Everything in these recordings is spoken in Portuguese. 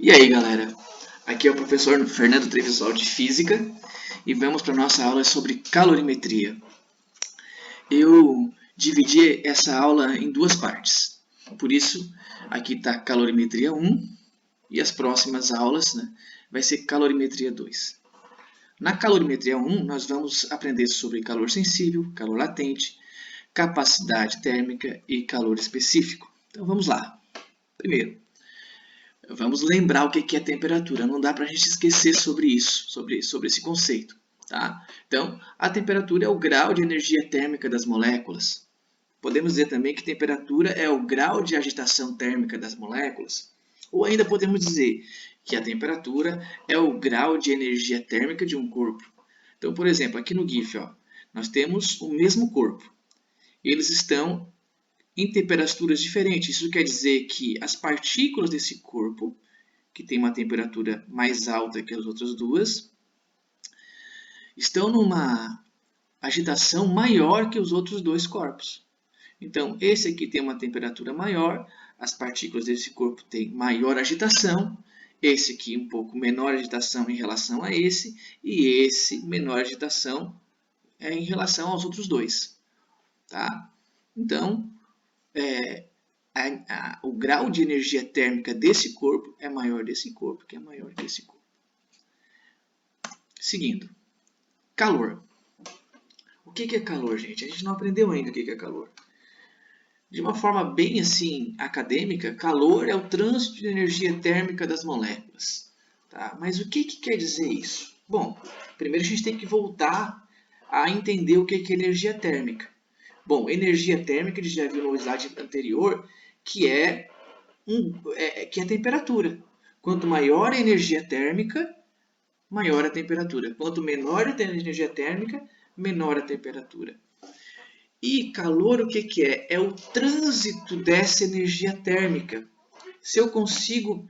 E aí, galera? Aqui é o professor Fernando Trevisol de Física e vamos para a nossa aula sobre calorimetria. Eu dividi essa aula em duas partes. Por isso, aqui está calorimetria 1 e as próximas aulas vai ser calorimetria 2. Na calorimetria 1, nós vamos aprender sobre calor sensível, calor latente, capacidade térmica e calor específico. Então vamos lá. Primeiro, vamos lembrar o que é temperatura. Não dá para a gente esquecer sobre isso, sobre esse conceito. Tá? Então, a temperatura é o grau de energia térmica das moléculas. Podemos dizer também que temperatura é o grau de agitação térmica das moléculas. Ou ainda podemos dizer que a temperatura é o grau de energia térmica de um corpo. Então, por exemplo, aqui no GIF, nós temos o mesmo corpo. Eles estão em temperaturas diferentes. Isso quer dizer que as partículas desse corpo, que tem uma temperatura mais alta que as outras duas, estão numa agitação maior que os outros dois corpos. Então, esse aqui tem uma temperatura maior, as partículas desse corpo têm maior agitação, esse aqui um pouco menor agitação em relação a esse, e esse menor agitação em relação aos outros dois. Tá? Então, o grau de energia térmica desse corpo é maior desse corpo, que é maior desse corpo. Seguindo, calor. O que é calor, gente? A gente não aprendeu ainda o que é calor. De uma forma bem assim acadêmica, calor é o trânsito de energia térmica das moléculas. Tá? Mas o que quer dizer isso? Bom, primeiro a gente tem que voltar a entender o que é energia térmica. Bom, energia térmica, a gente já viu no slide anterior, que é a temperatura. Quanto maior a energia térmica, maior a temperatura. Quanto menor a energia térmica, menor a temperatura. E calor o que é? É o trânsito dessa energia térmica. Se eu consigo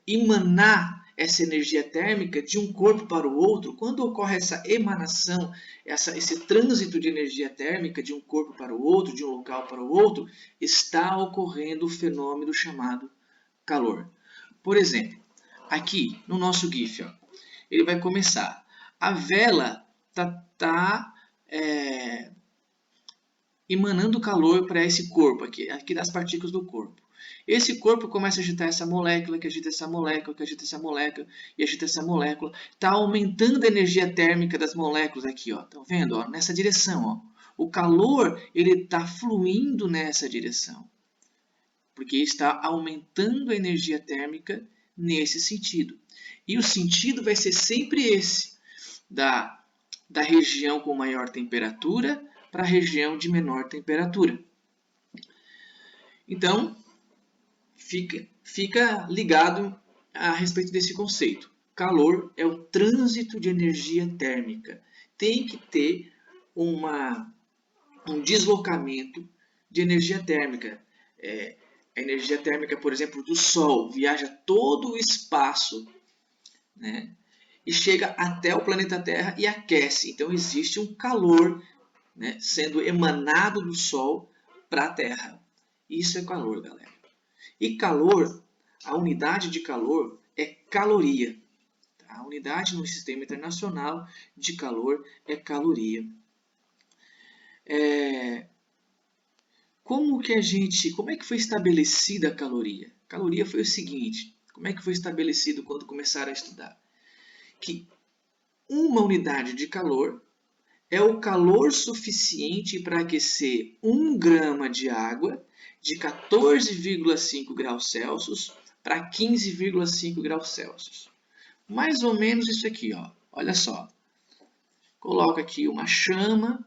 emanar essa energia térmica de um corpo para o outro, quando ocorre essa emanação, esse trânsito de energia térmica de um corpo para o outro, de um local para o outro, está ocorrendo o fenômeno chamado calor. Por exemplo, aqui no nosso GIF, ele vai começar. A vela está emanando calor para esse corpo aqui das partículas do corpo. Esse corpo começa a agitar essa molécula, que agita essa molécula, que agita essa molécula, e agita essa molécula. Está aumentando a energia térmica das moléculas aqui, ó. Estão vendo? Ó, nessa direção, ó. O calor ele está fluindo nessa direção, porque está aumentando a energia térmica nesse sentido. E o sentido vai ser sempre esse, da região com maior temperatura para a região de menor temperatura. Então, fica ligado a respeito desse conceito. Calor é o trânsito de energia térmica. Tem que ter um deslocamento de energia térmica. A energia térmica, por exemplo, do Sol, viaja todo o espaço, né, e chega até o planeta Terra e aquece. Então, existe um calor, né, sendo emanado do Sol para a Terra. Isso é calor, galera. E calor, a unidade de calor é caloria. A unidade no Sistema Internacional de Calor é caloria. Como é que foi estabelecida a caloria? A caloria foi o seguinte, como é que foi estabelecido quando começaram a estudar? Que uma unidade de calor é o calor suficiente para aquecer 1 grama de água de 14,5 graus Celsius para 15,5 graus Celsius. Mais ou menos isso aqui, ó. Olha só. Coloco aqui uma chama,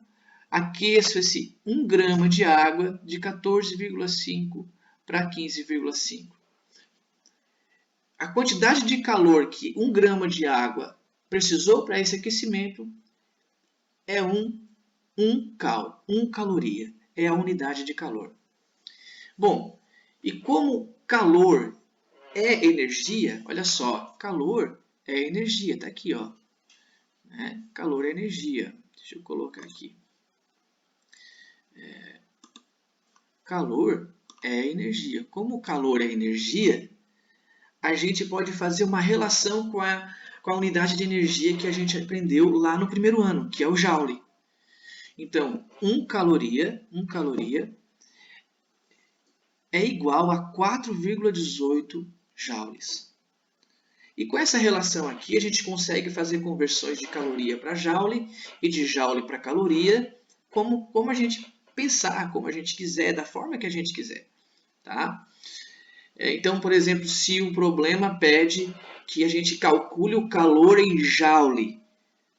aqueço esse 1 grama de água de 14,5 para 15,5. A quantidade de calor que 1 grama de água precisou para esse aquecimento é 1 caloria. É a unidade de calor. Bom, e como calor é energia, olha só, calor é energia, está aqui, ó. Calor é energia. Deixa eu colocar aqui. Calor é energia. Como calor é energia, a gente pode fazer uma relação com a unidade de energia que a gente aprendeu lá no primeiro ano, que é o Joule. Então, 1 caloria é igual a 4,18 joules. E com essa relação aqui, a gente consegue fazer conversões de caloria para joule e de joule para caloria, como a gente pensar, como a gente quiser, da forma que a gente quiser. Tá? Então, por exemplo, se o problema pede que a gente calcule o calor em joule,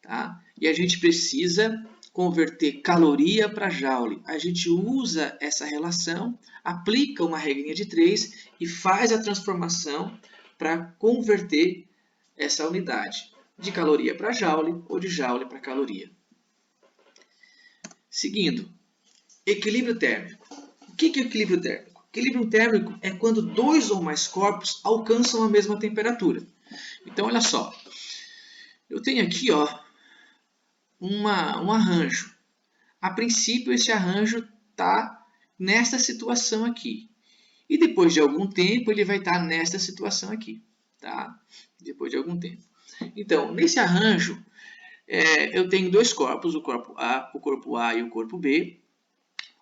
tá? E a gente precisa converter caloria para joule. A gente usa essa relação, aplica uma regrinha de 3 e faz a transformação para converter essa unidade de caloria para joule ou de joule para caloria. Seguindo, equilíbrio térmico. O que é equilíbrio térmico? Equilíbrio térmico é quando dois ou mais corpos alcançam a mesma temperatura. Então, olha só. Eu tenho aqui um arranjo. A princípio, esse arranjo está nesta situação aqui. E depois de algum tempo, ele vai estar nesta situação aqui. Tá? Depois de algum tempo. Então, nesse arranjo, eu tenho dois corpos, o corpo A e o corpo B.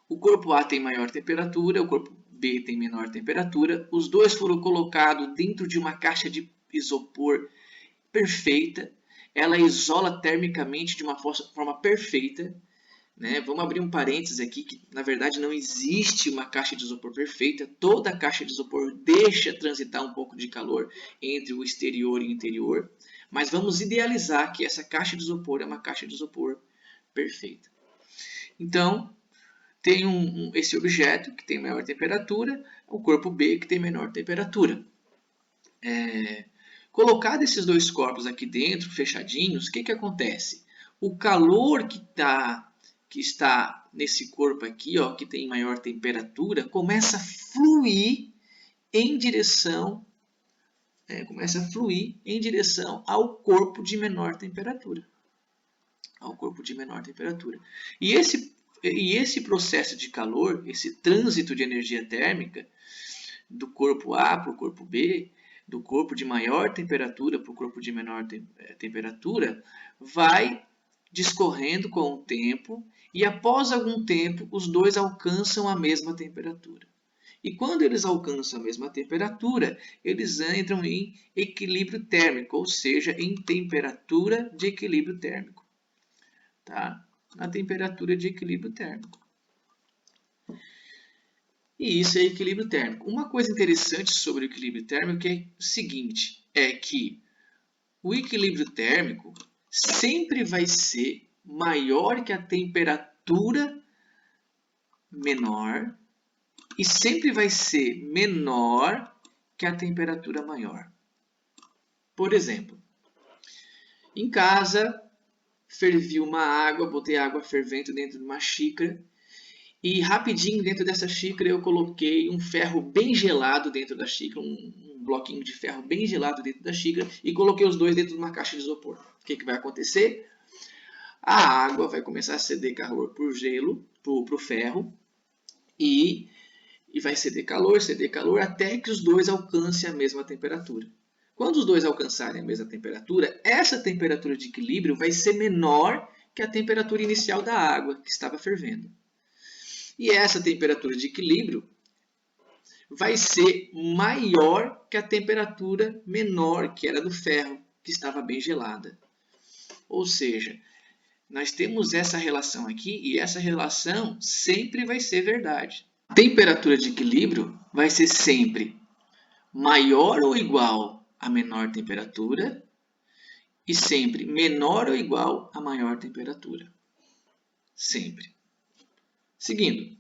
O corpo A tem maior temperatura, o corpo B tem menor temperatura. Os dois foram colocados dentro de uma caixa de isopor perfeita. Ela isola termicamente de uma forma perfeita. Né? Vamos abrir um parênteses aqui, que na verdade não existe uma caixa de isopor perfeita. Toda caixa de isopor deixa transitar um pouco de calor entre o exterior e o interior. Mas vamos idealizar que essa caixa de isopor é uma caixa de isopor perfeita. Então, tem esse objeto que tem maior temperatura, o corpo B que tem menor temperatura. Colocado esses dois corpos aqui dentro, fechadinhos, o que acontece? O calor que está nesse corpo aqui, que tem maior temperatura, começa a fluir em direção ao corpo de menor temperatura. E esse processo de calor, esse trânsito de energia térmica do corpo A para o corpo B, do corpo de maior temperatura para o corpo de menor temperatura, vai discorrendo com o tempo e após algum tempo os dois alcançam a mesma temperatura. E quando eles alcançam a mesma temperatura, eles entram em equilíbrio térmico, ou seja, em temperatura de equilíbrio térmico. Tá? Na temperatura de equilíbrio térmico. E isso é equilíbrio térmico. Uma coisa interessante sobre o equilíbrio térmico é o seguinte, é que o equilíbrio térmico sempre vai ser maior que a temperatura menor e sempre vai ser menor que a temperatura maior. Por exemplo, em casa, fervi uma água, botei água fervendo dentro de uma xícara e rapidinho dentro dessa xícara eu coloquei um ferro bem gelado dentro da xícara, um bloquinho de ferro bem gelado dentro da xícara e coloquei os dois dentro de uma caixa de isopor. O que vai acontecer? A água vai começar a ceder calor para o gelo, para o ferro e vai ceder calor até que os dois alcancem a mesma temperatura. Quando os dois alcançarem a mesma temperatura, essa temperatura de equilíbrio vai ser menor que a temperatura inicial da água que estava fervendo. E essa temperatura de equilíbrio vai ser maior que a temperatura menor, que era do ferro, que estava bem gelada. Ou seja, nós temos essa relação aqui e essa relação sempre vai ser verdade. A temperatura de equilíbrio vai ser sempre maior ou igual a menor temperatura e sempre menor ou igual a maior temperatura. Sempre. Seguindo.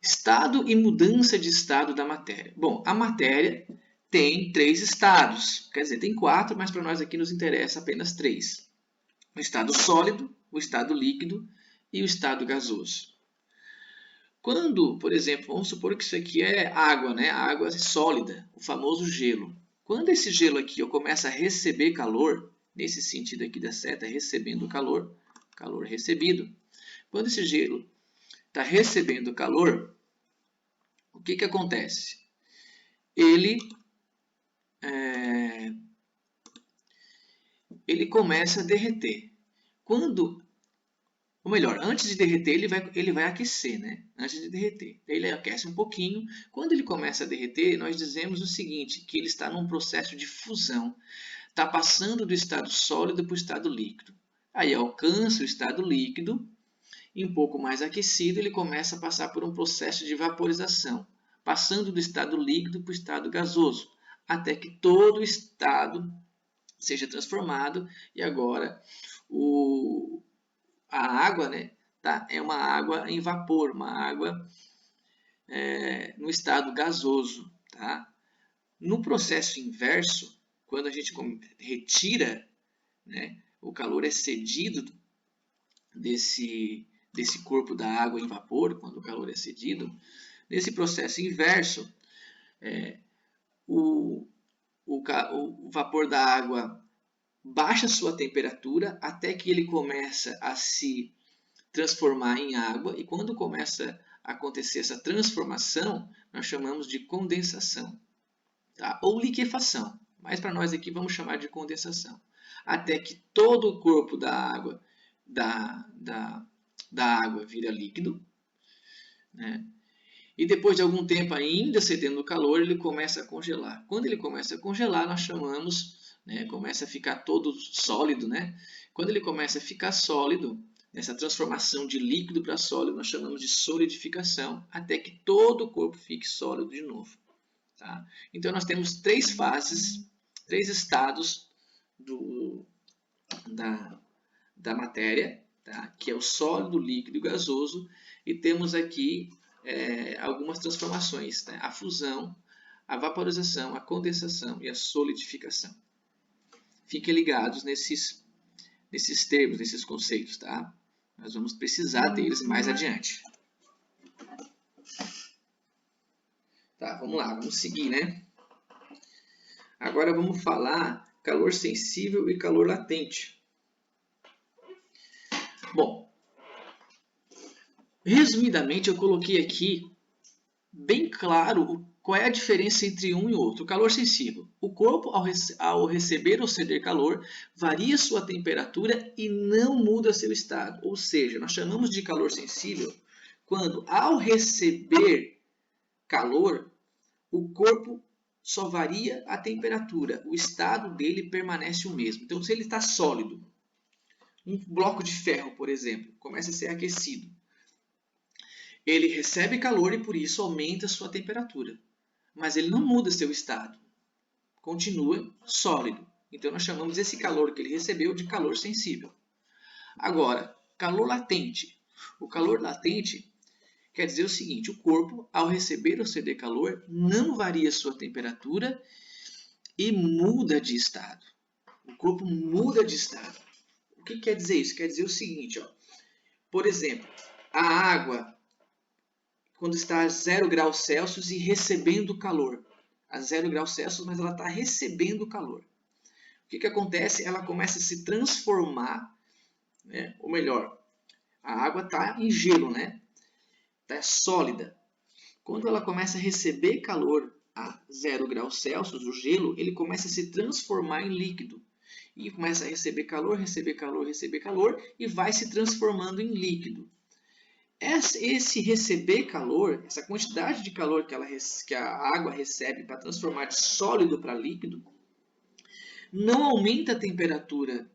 Estado e mudança de estado da matéria. Bom, a matéria tem 3 estados. Quer dizer, tem 4, mas para nós aqui nos interessa apenas 3. O estado sólido, o estado líquido e o estado gasoso. Quando, por exemplo, vamos supor que isso aqui é água, né? A água sólida, o famoso gelo. Quando esse gelo aqui começa a receber calor, nesse sentido aqui da seta, recebendo calor, calor recebido. Quando esse gelo está recebendo calor, o que acontece? Ele ele começa a derreter. Ou melhor, antes de derreter, ele vai aquecer, né? Antes de derreter. Ele aquece um pouquinho. Quando ele começa a derreter, nós dizemos o seguinte, que ele está num processo de fusão. Está passando do estado sólido para o estado líquido. Aí alcança o estado líquido, e um pouco mais aquecido, ele começa a passar por um processo de vaporização, passando do estado líquido para o estado gasoso, até que todo o estado seja transformado e agora a água, né, tá, é uma água em vapor, uma água no estado gasoso. Tá? No processo inverso, quando a gente retira, né, o calor excedido desse corpo da água em vapor, quando o calor é excedido, nesse processo inverso, o vapor da água baixa sua temperatura até que ele começa a se transformar em água, e quando começa a acontecer essa transformação, nós chamamos de condensação, tá? Ou liquefação, mas para nós aqui vamos chamar de condensação, até que todo o corpo da água vira líquido, né? E depois de algum tempo ainda cedendo o calor, ele começa a congelar. Quando ele começa a congelar, nós chamamos, né, começa a ficar todo sólido, né? Quando ele começa a ficar sólido, nessa transformação de líquido para sólido, nós chamamos de solidificação, até que todo o corpo fique sólido de novo. Tá? Então nós temos 3 fases, 3 estados da matéria, tá? Que é o sólido, líquido e gasoso, e temos aqui algumas transformações, né? A fusão, a vaporização, a condensação e a solidificação. Fiquem ligados nesses termos, nesses conceitos, tá? Nós vamos precisar deles mais adiante. Tá, vamos lá, vamos seguir, né? Agora vamos falar calor sensível e calor latente. Bom, resumidamente eu coloquei aqui bem claro qual é a diferença entre um e outro. O calor sensível. O corpo, ao receber ou ceder calor, varia sua temperatura e não muda seu estado. Ou seja, nós chamamos de calor sensível quando, ao receber calor, o corpo só varia a temperatura. O estado dele permanece o mesmo. Então, se ele está sólido, um bloco de ferro, por exemplo, começa a ser aquecido. Ele recebe calor e por isso aumenta a sua temperatura. Mas ele não muda seu estado. Continua sólido. Então nós chamamos esse calor que ele recebeu de calor sensível. Agora, calor latente. O calor latente quer dizer o seguinte, o corpo, ao receber ou ceder calor, não varia sua temperatura e muda de estado. O corpo muda de estado. O que quer dizer isso? Quer dizer o seguinte, ó. Por exemplo, a água, quando está a 0 graus Celsius e recebendo calor. A 0 graus Celsius, mas ela está recebendo calor. O que acontece? Ela começa a se transformar, né? Ou melhor, a água está em gelo, né? Está sólida. Quando ela começa a receber calor a 0 graus Celsius, o gelo, ele começa a se transformar em líquido. E começa a receber calor, receber calor, receber calor, e vai se transformando em líquido. Esse receber calor, essa quantidade de calor que a água recebe para transformar de sólido para líquido, não aumenta a temperatura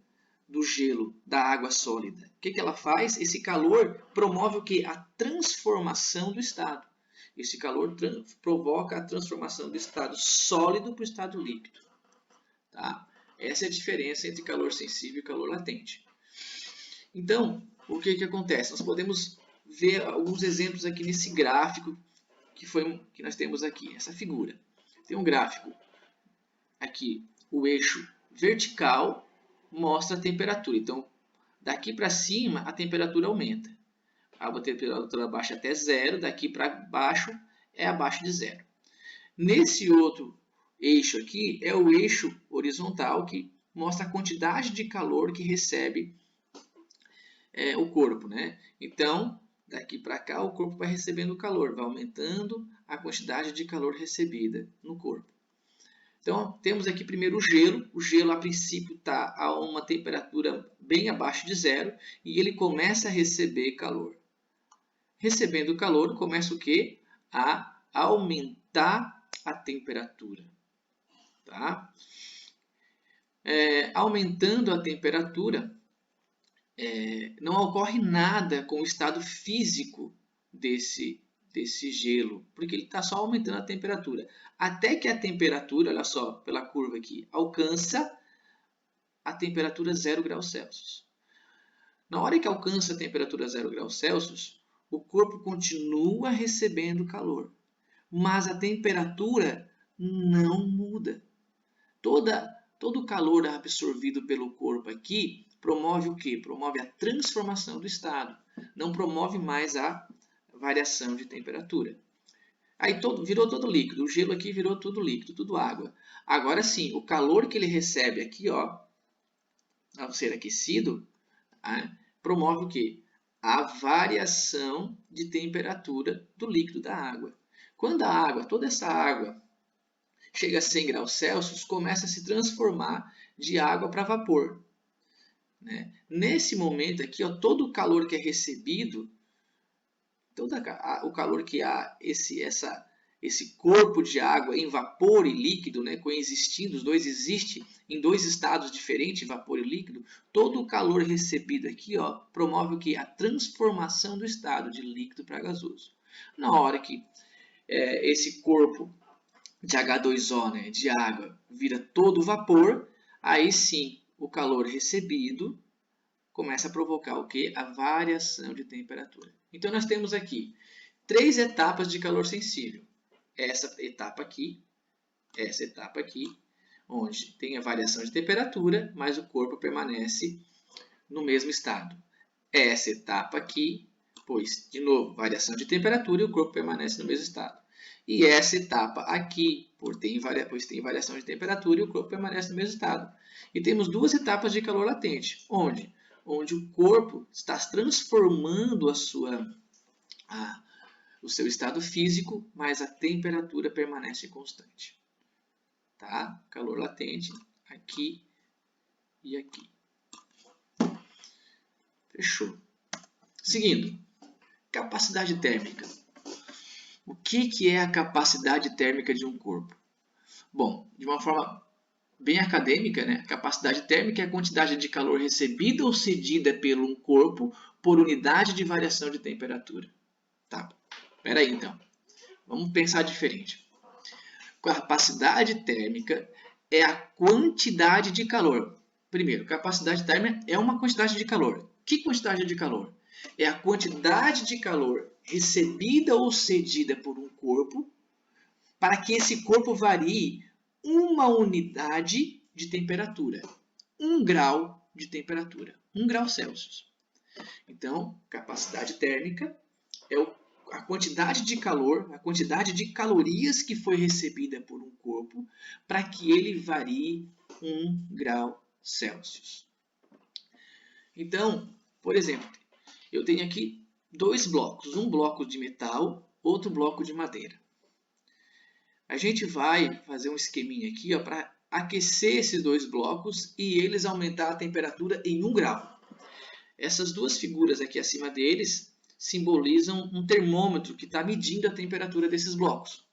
do gelo, da água sólida. O que ela faz? Esse calor promove o quê? A transformação do estado. Esse calor provoca a transformação do estado sólido para o estado líquido. Tá? Essa é a diferença entre calor sensível e calor latente. Então, o que acontece? Nós podemos ver alguns exemplos aqui nesse gráfico que nós temos aqui, essa figura. Tem um gráfico aqui, o eixo vertical mostra a temperatura. Então, daqui para cima, a temperatura aumenta. A temperatura baixa até zero, daqui para baixo é abaixo de zero. Nesse outro eixo aqui, é o eixo horizontal, que mostra a quantidade de calor que recebe o corpo, né? Então, daqui para cá, o corpo vai recebendo calor, vai aumentando a quantidade de calor recebida no corpo. Então, temos aqui primeiro o gelo. O gelo, a princípio, está a uma temperatura bem abaixo de zero e ele começa a receber calor. Recebendo calor, começa o quê? A aumentar a temperatura. Tá? Aumentando a temperatura, não ocorre nada com o estado físico desse gelo, porque ele está só aumentando a temperatura. Até que a temperatura, olha só, pela curva aqui, alcança a temperatura 0 graus Celsius. Na hora que alcança a temperatura 0 graus Celsius, o corpo continua recebendo calor, mas a temperatura não muda. Todo o calor absorvido pelo corpo aqui promove o quê? Promove a transformação do estado, não promove mais a variação de temperatura. Aí virou todo líquido, o gelo aqui virou tudo líquido, tudo água. Agora sim, o calor que ele recebe aqui, ó, ao ser aquecido, promove o quê? A variação de temperatura do líquido da água. Quando a água, toda essa água, chega a 100 graus Celsius, começa a se transformar de água para vapor. Né? Nesse momento aqui, ó, todo o calor que é recebido, todo o calor que há, esse corpo de água em vapor e líquido, né, coexistindo, os dois existem em dois estados diferentes, vapor e líquido, todo o calor recebido aqui, ó, promove o quê? A transformação do estado de líquido para gasoso. Na hora que esse corpo de H2O, né, de água, vira todo vapor, aí sim o calor recebido começa a provocar o quê? A variação de temperatura. Então nós temos aqui 3 etapas de calor sensível. Essa etapa aqui, onde tem a variação de temperatura, mas o corpo permanece no mesmo estado. Essa etapa aqui, pois, de novo, variação de temperatura e o corpo permanece no mesmo estado. E essa etapa aqui, pois tem variação de temperatura e o corpo permanece no mesmo estado. E temos 2 etapas de calor latente, onde o corpo está transformando o seu estado físico, mas a temperatura permanece constante. Tá? Calor latente aqui e aqui. Fechou. Seguindo, capacidade térmica. O que é a capacidade térmica de um corpo? Bom, de uma forma bem acadêmica, né? Capacidade térmica é a quantidade de calor recebida ou cedida pelo um corpo por unidade de variação de temperatura. Tá, espera aí então. Vamos pensar diferente. Capacidade térmica é a quantidade de calor. Primeiro, capacidade térmica é uma quantidade de calor. Que quantidade de calor? É a quantidade de calor recebida ou cedida por um corpo para que esse corpo varie uma unidade de temperatura. 1 grau de temperatura. 1 grau Celsius. Então, capacidade térmica é a quantidade de calor, a quantidade de calorias que foi recebida por um corpo para que ele varie 1 grau Celsius. Então, por exemplo, eu tenho aqui 2 blocos, um bloco de metal, outro bloco de madeira. A gente vai fazer um esqueminha aqui para aquecer esses 2 blocos e eles aumentar a temperatura em 1 grau. Essas 2 figuras aqui acima deles simbolizam um termômetro que está medindo a temperatura desses blocos.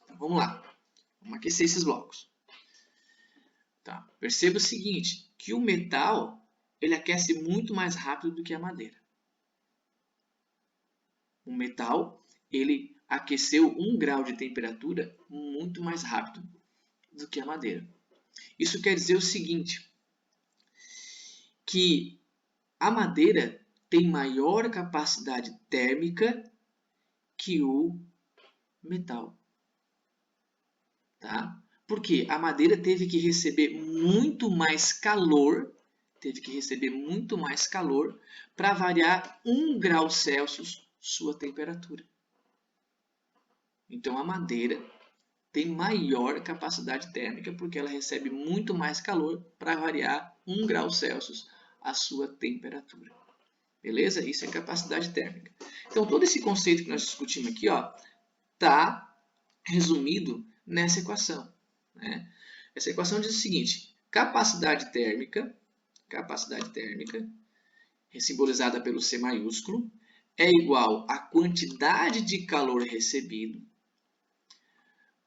Então, vamos lá, vamos aquecer esses blocos. Tá. Perceba o seguinte, que o metal ele aquece muito mais rápido do que a madeira. O metal ele aqueceu 1 grau de temperatura muito mais rápido do que a madeira. Isso quer dizer o seguinte, que a madeira tem maior capacidade térmica que o metal. Tá? Porque a madeira teve que receber muito mais calor, para variar 1 grau Celsius sua temperatura. Então a madeira tem maior capacidade térmica porque ela recebe muito mais calor para variar 1 grau Celsius a sua temperatura. Beleza? Isso é capacidade térmica. Então todo esse conceito que nós discutimos aqui está resumido nessa equação. Né? Essa equação diz o seguinte: capacidade térmica, simbolizada pelo C maiúsculo, é igual à quantidade de calor recebido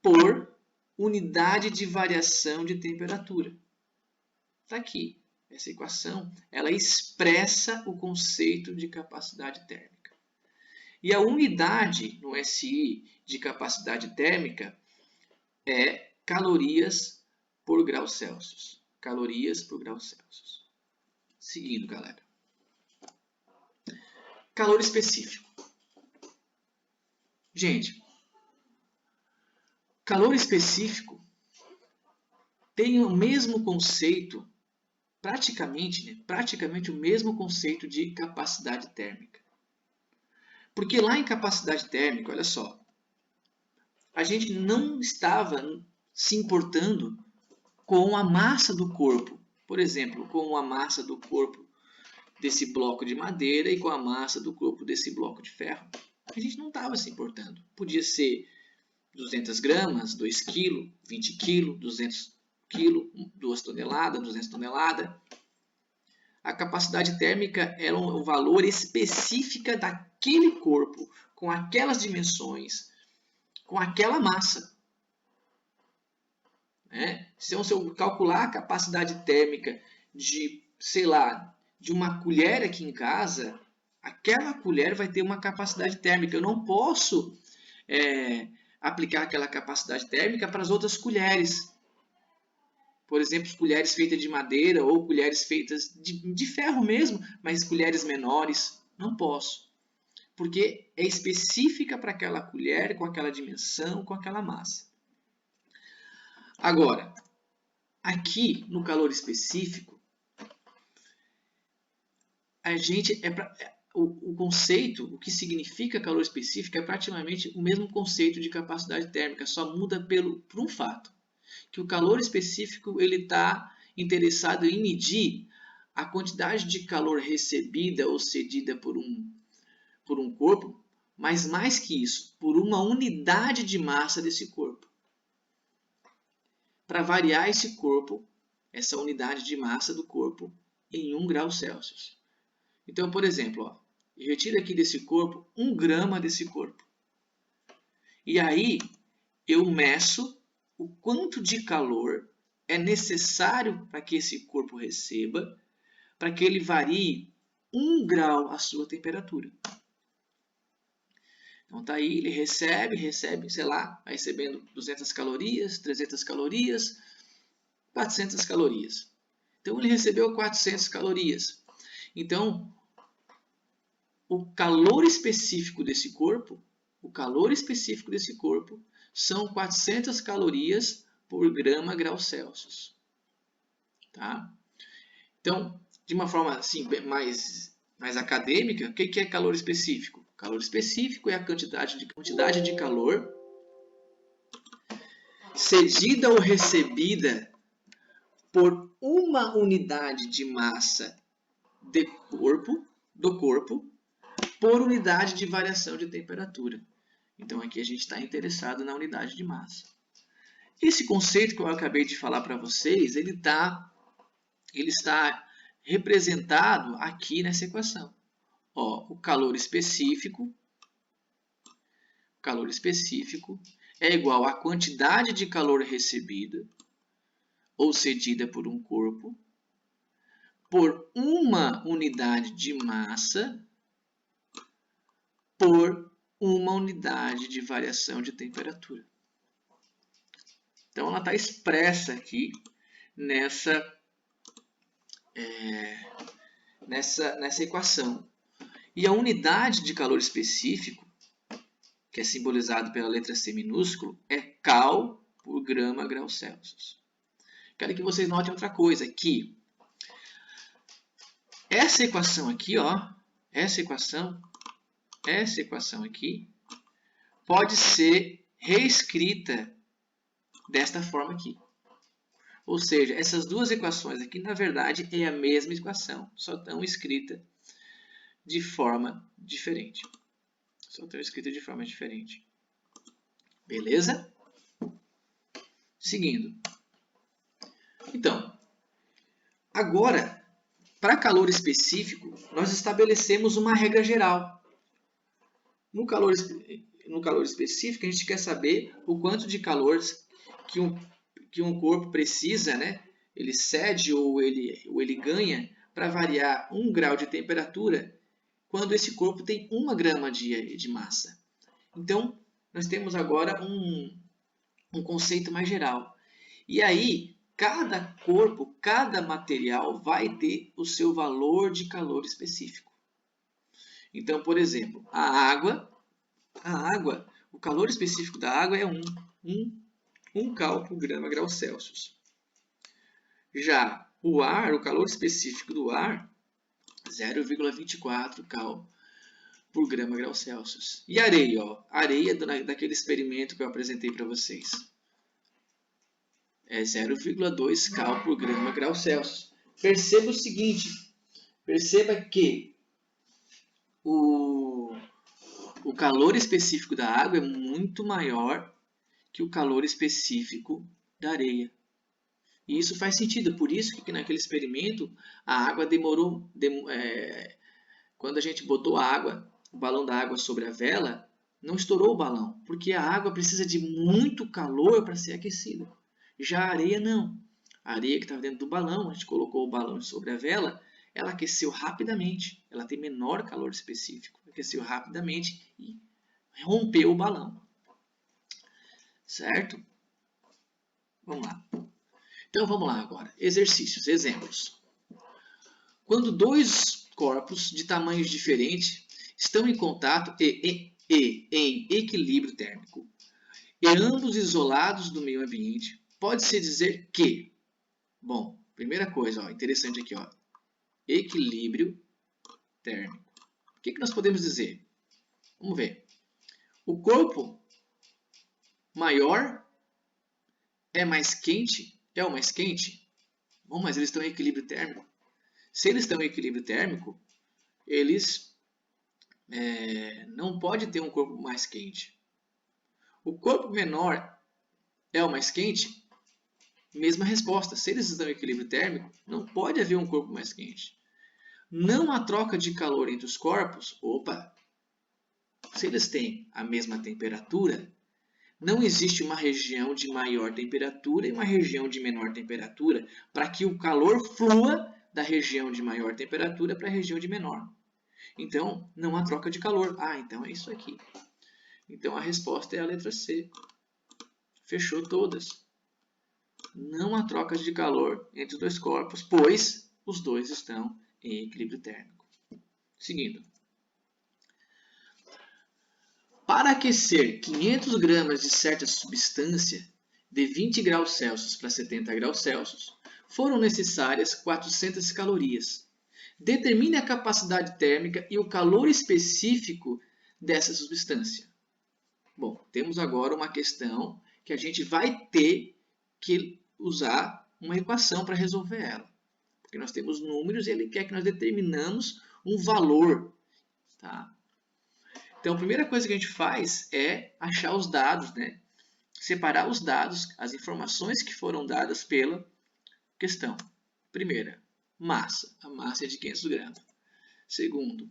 por unidade de variação de temperatura. Está aqui. Essa equação, ela expressa o conceito de capacidade térmica. E a unidade no SI de capacidade térmica é calorias por grau Celsius. Calorias por grau Celsius. Seguindo, galera. Calor específico. Gente, calor específico tem o mesmo conceito, praticamente o mesmo conceito de capacidade térmica. Porque lá em capacidade térmica, olha só, a gente não estava se importando com a massa do corpo. Por exemplo, com a massa do corpo desse bloco de madeira e com a massa do corpo desse bloco de ferro. A gente não estava se importando. Podia ser 200 gramas, 2 kg, 20 kg, 200 kg, 2 toneladas, 200 toneladas. A capacidade térmica era um valor específico daquele corpo, com aquelas dimensões, com aquela massa. Então, se eu calcular a capacidade térmica de, sei lá, de uma colher aqui em casa, aquela colher vai ter uma capacidade térmica. Eu não posso aplicar aquela capacidade térmica para as outras colheres. Por exemplo, colheres feitas de madeira ou colheres feitas de ferro mesmo, mas colheres menores. Não posso. Porque é específica para aquela colher, com aquela dimensão, com aquela massa. Agora, aqui no calor específico, a gente o conceito, o que significa calor específico é praticamente o mesmo conceito de capacidade térmica, só muda por um fato, que o calor específico ele está interessado em medir a quantidade de calor recebida ou cedida por um corpo, mas mais que isso, por uma unidade de massa desse corpo. Para variar esse corpo, essa unidade de massa do corpo, em 1 grau Celsius. Então, por exemplo, eu retiro aqui desse corpo 1 grama desse corpo. E aí, eu meço o quanto de calor é necessário para que esse corpo receba, para que ele varie 1 grau a sua temperatura. Então, tá aí, ele recebe, sei lá, vai recebendo 200 calorias, 300 calorias, 400 calorias. Então, ele recebeu 400 calorias. Então, o calor específico desse corpo, são 400 calorias por grau Celsius. Tá? Então, de uma forma assim, mais acadêmica, o que é calor específico? Calor específico é a quantidade de calor cedida ou recebida por uma unidade de massa do corpo por unidade de variação de temperatura. Então aqui a gente está interessado na unidade de massa. Esse conceito que eu acabei de falar para vocês, ele está representado aqui nessa equação. O calor específico é igual à quantidade de calor recebida ou cedida por um corpo por uma unidade de massa por uma unidade de variação de temperatura. Então, ela está expressa aqui nessa equação. E a unidade de calor específico, que é simbolizado pela letra C minúsculo, é Cal por grau Celsius. Quero que vocês notem outra coisa, que essa equação aqui, essa equação aqui, pode ser reescrita desta forma aqui. Ou seja, essas duas equações aqui, na verdade, é a mesma equação, só estão escritas de forma diferente. Beleza? Seguindo. Então, agora, para calor específico, nós estabelecemos uma regra geral. No calor específico, a gente quer saber o quanto de calor que um corpo precisa, né? Ele cede ou ele ganha para variar 1 grau de temperatura quando esse corpo tem 1 grama de massa. Então, nós temos agora um conceito mais geral. E aí, cada corpo, cada material vai ter o seu valor de calor específico. Então, por exemplo, a água, o calor específico da água é 1 cal por grau Celsius. Já o ar, o calor específico do ar, 0,24 cal por grau Celsius. E a areia? Ó, a areia daquele experimento que eu apresentei para vocês. É 0,2 cal por grau Celsius. Perceba o seguinte, perceba que o calor específico da água é muito maior que o calor específico da areia. E isso faz sentido, por isso que naquele experimento a água demorou, quando a gente botou a água, o balão da água sobre a vela, não estourou o balão, porque a água precisa de muito calor para ser aquecida. Já a areia não. A areia que estava dentro do balão, a gente colocou o balão sobre a vela, ela aqueceu rapidamente, ela tem menor calor específico, aqueceu rapidamente e rompeu o balão. Certo? Vamos lá. Então vamos lá agora. Exercícios, exemplos. Quando 2 corpos de tamanhos diferentes estão em contato e em equilíbrio térmico, e ambos isolados do meio ambiente, pode-se dizer que, bom, primeira coisa, ó, interessante aqui, ó, equilíbrio térmico. O que nós podemos dizer? Vamos ver. O corpo maior é mais quente? É o mais quente? Bom, mas eles estão em equilíbrio térmico. Se eles estão em equilíbrio térmico, eles não podem ter um corpo mais quente. O corpo menor é o mais quente? Mesma resposta. Se eles estão em equilíbrio térmico, não pode haver um corpo mais quente. Não há troca de calor entre os corpos? Opa! Se eles têm a mesma temperatura, não existe uma região de maior temperatura e uma região de menor temperatura para que o calor flua da região de maior temperatura para a região de menor. Então, não há troca de calor. Ah, então é isso aqui. Então, a resposta é a letra C. Fechou todas. Não há troca de calor entre os 2 corpos, pois os 2 estão em equilíbrio térmico. Seguindo. Para aquecer 500 gramas de certa substância de 20 graus Celsius para 70 graus Celsius, foram necessárias 400 calorias. Determine a capacidade térmica e o calor específico dessa substância. Bom, temos agora uma questão que a gente vai ter que usar uma equação para resolver ela. Porque nós temos números e ele quer que nós determinamos um valor. Tá? Então, a primeira coisa que a gente faz é achar os dados, né? Separar os dados, as informações que foram dadas pela questão. Primeira, massa. A massa é de 500 gramas. Segundo,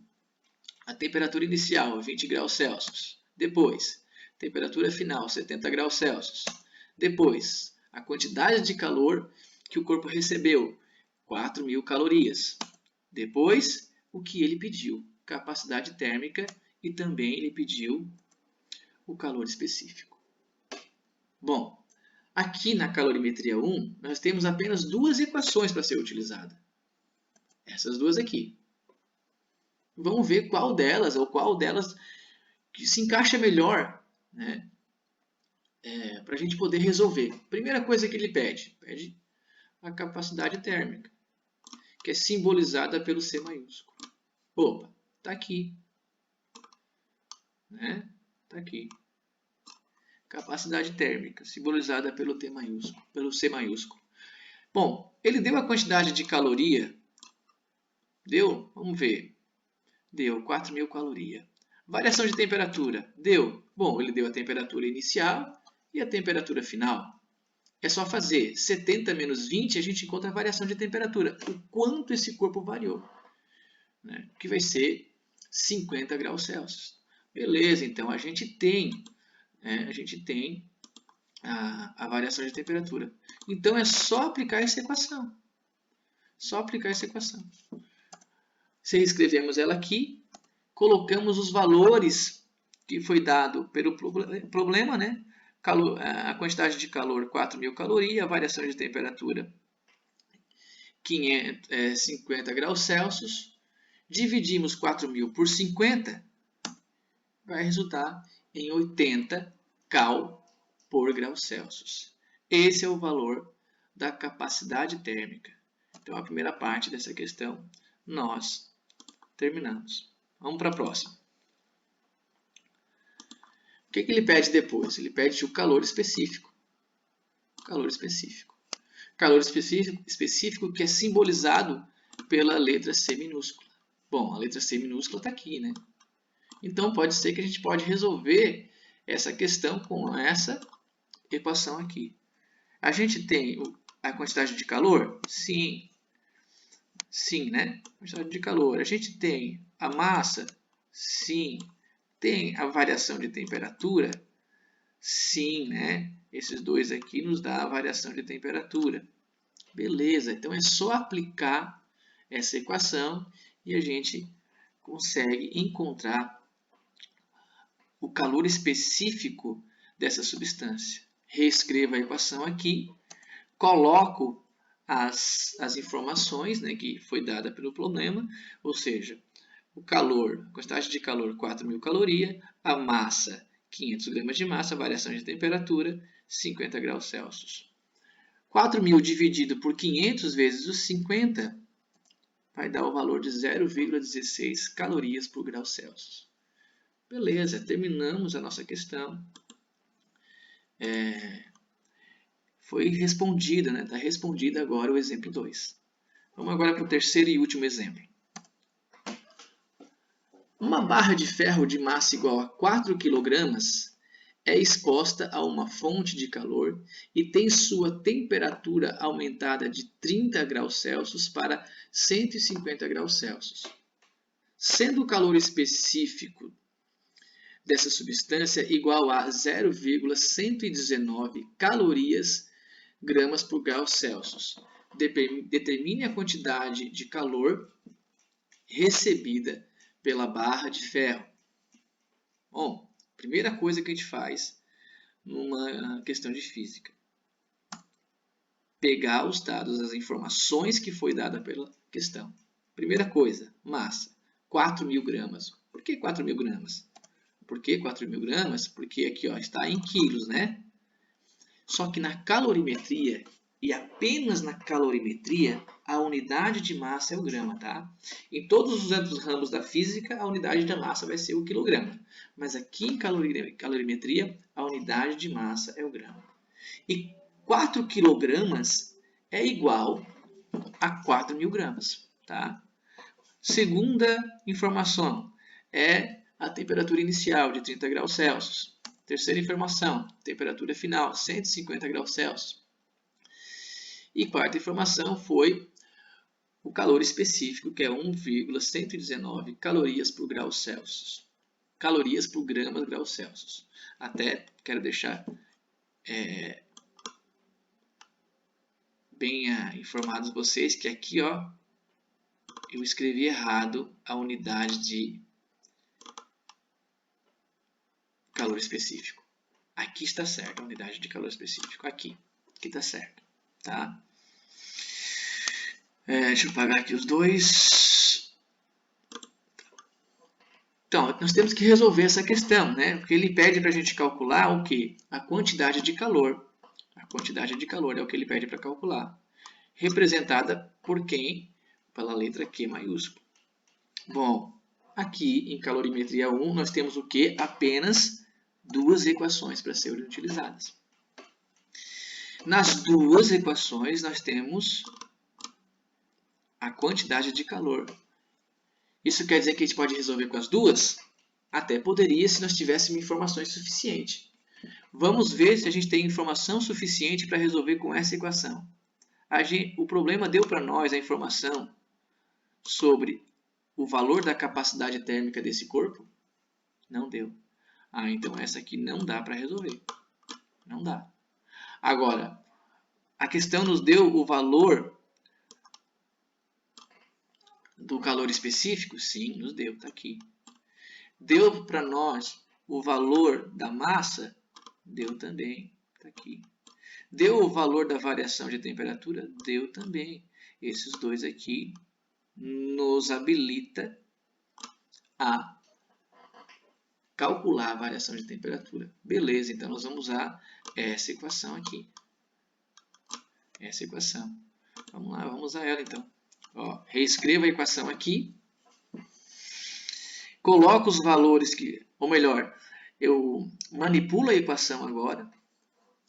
a temperatura inicial, 20 graus Celsius. Depois, temperatura final, 70 graus Celsius. Depois, a quantidade de calor que o corpo recebeu, 4.000 calorias. Depois, o que ele pediu, capacidade térmica, e também ele pediu o calor específico. Bom, aqui na calorimetria 1, nós temos apenas 2 equações para ser utilizada. Essas 2 aqui. Vamos ver qual delas que se encaixa melhor, né? Para a gente poder resolver. Primeira coisa que ele pede a capacidade térmica, que é simbolizada pelo C maiúsculo. Opa, está aqui. Né? Tá aqui. Capacidade térmica, simbolizada pelo T maiúsculo, pelo C maiúsculo. Bom, ele deu a quantidade de caloria. Deu? Vamos ver. Deu 4.000 calorias. Variação de temperatura. Deu? Bom, ele deu a temperatura inicial e a temperatura final. é só fazer 70 menos 20, a gente encontra a variação de temperatura. O quanto esse corpo variou, né? Que vai ser 50 graus Celsius. Beleza, então a gente tem a variação de temperatura. Então é só aplicar essa equação. Só aplicar essa equação. Se reescrevemos ela aqui, colocamos os valores que foi dado pelo problema, né? A quantidade de calor 4.000 calorias, a variação de temperatura 50 graus Celsius. Dividimos 4.000 por 50, vai resultar em 80 cal por grau Celsius. Esse é o valor da capacidade térmica. Então, a primeira parte dessa questão nós terminamos. Vamos para a próxima. O que ele pede depois? Ele pede o calor específico. Calor específico. Calor específico que é simbolizado pela letra C minúscula. Bom, a letra C minúscula está aqui, né? Então, pode ser que a gente pode resolver essa questão com essa equação aqui. A gente tem a quantidade de calor? Sim. Sim, né? Quantidade de calor. A gente tem a massa? Sim. Tem a variação de temperatura? Sim, né? Esses dois aqui nos dá a variação de temperatura. Beleza, então é só aplicar essa equação e a gente consegue encontrar o calor específico dessa substância. Reescrevo a equação aqui, coloco as informações, né, que foi dada pelo problema, ou seja, o calor, a quantidade de calor 4.000 calorias, a massa 500 gramas de massa, a variação de temperatura 50 graus Celsius. 4.000 dividido por 500 vezes os 50 vai dar o valor de 0,16 calorias por grau Celsius. Beleza, terminamos a nossa questão. Foi respondida, né? Está respondida agora o exemplo 2. Vamos agora para o terceiro e último exemplo. Uma barra de ferro de massa igual a 4 kg é exposta a uma fonte de calor e tem sua temperatura aumentada de 30 graus Celsius para 150 graus Celsius. Sendo o calor específico dessa substância igual a 0,119 calorias gramas por grau Celsius. Determine a quantidade de calor recebida pela barra de ferro. Bom, primeira coisa que a gente faz numa questão de física. Pegar os dados, as informações que foi dada pela questão. Primeira coisa, massa, 4.000 gramas. Por que 4.000 gramas? Por que 4.000 gramas? Porque aqui está em quilos, né? Só que na calorimetria, e apenas na calorimetria, a unidade de massa é o grama, tá? Em todos os outros ramos da física, a unidade da massa vai ser o quilograma. Mas aqui em calorimetria, a unidade de massa é o grama. E 4 quilogramas é igual a 4.000 gramas, tá? Segunda informação é a temperatura inicial de 30 graus Celsius. Terceira informação, temperatura final, 150 graus Celsius. E quarta informação foi o calor específico, que é 1,119 calorias por grau Celsius. Calorias por grama grau Celsius. Até quero deixar bem informados vocês que aqui eu escrevi errado a unidade de calor específico. Aqui está certo a unidade de calor específico. Aqui está certo. Tá? Deixa eu apagar aqui os dois. Então, nós temos que resolver essa questão, né? Porque ele pede para a gente calcular o quê? A quantidade de calor. A quantidade de calor é o que ele pede para calcular. Representada por quem? Pela letra Q maiúsculo. Bom, aqui em calorimetria 1 nós temos o quê? Apenas duas equações para serem utilizadas. Nas duas equações nós temos a quantidade de calor. Isso quer dizer que a gente pode resolver com as duas? Até poderia se nós tivéssemos informações suficientes. Vamos ver se a gente tem informação suficiente para resolver com essa equação. O problema deu para nós a informação sobre o valor da capacidade térmica desse corpo? Não deu. Então essa aqui não dá para resolver. Não dá. Agora, a questão nos deu o valor do calor específico? Sim, nos deu, está aqui. Deu para nós o valor da massa? Deu também, está aqui. Deu o valor da variação de temperatura? Deu também. Esses dois aqui nos habilita a calcular a variação de temperatura. Beleza, então nós vamos usar essa equação aqui. Essa equação. Vamos lá, vamos usar ela então. Reescreva a equação aqui. Coloco os valores que, ou melhor, eu manipulo a equação agora.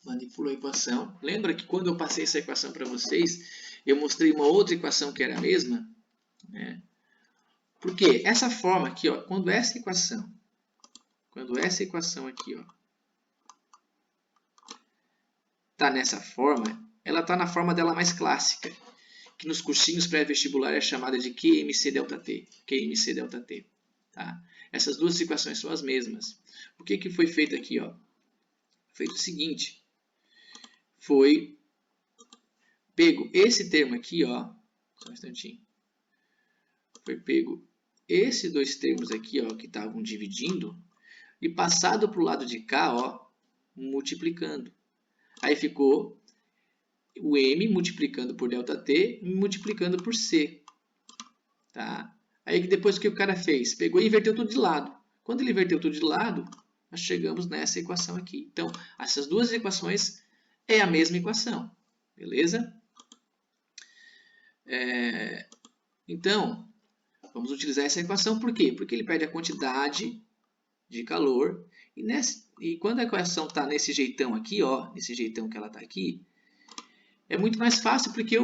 Manipulo a equação. Lembra que quando eu passei essa equação para vocês, eu mostrei uma outra equação que era a mesma? Né? Porque essa forma aqui, quando essa equação aqui está nessa forma, ela está na forma dela mais clássica, que nos cursinhos pré-vestibular é chamada de QMC ΔT. QMC ΔT. Tá? Essas duas equações são as mesmas. O que foi feito aqui? Feito o seguinte. Foi pego esse termo aqui, só um instantinho. Foi pego esses dois termos aqui, que estavam dividindo, e passado para o lado de cá, multiplicando. Aí ficou o M multiplicando por ΔT e multiplicando por C. Tá? Aí depois o que o cara fez? Pegou e inverteu tudo de lado. Quando ele inverteu tudo de lado, nós chegamos nessa equação aqui. Então, essas duas equações é a mesma equação. Beleza? Então, vamos utilizar essa equação. Por quê? Porque ele pede a quantidade de calor. E quando a equação está nesse jeitão aqui, nesse jeitão que ela está aqui, é muito mais fácil porque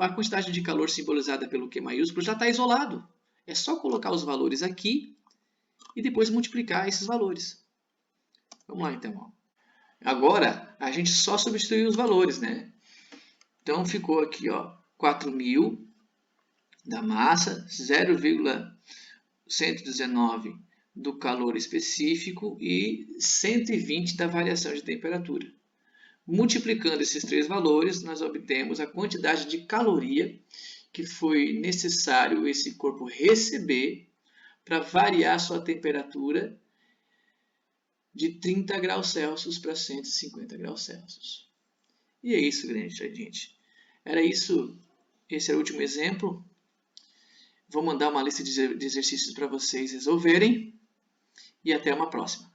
a quantidade de calor simbolizada pelo Q maiúsculo já está isolado. É só colocar os valores aqui e depois multiplicar esses valores. Vamos lá então. Agora, a gente só substituiu os valores, né? Então, ficou aqui 4.000 da massa, 0,119 do calor específico e 120 da variação de temperatura. Multiplicando esses três valores, nós obtemos a quantidade de caloria que foi necessário esse corpo receber para variar sua temperatura de 30 graus Celsius para 150 graus Celsius. E é isso, gente. Era isso. Esse era o último exemplo. Vou mandar uma lista de exercícios para vocês resolverem. E até uma próxima.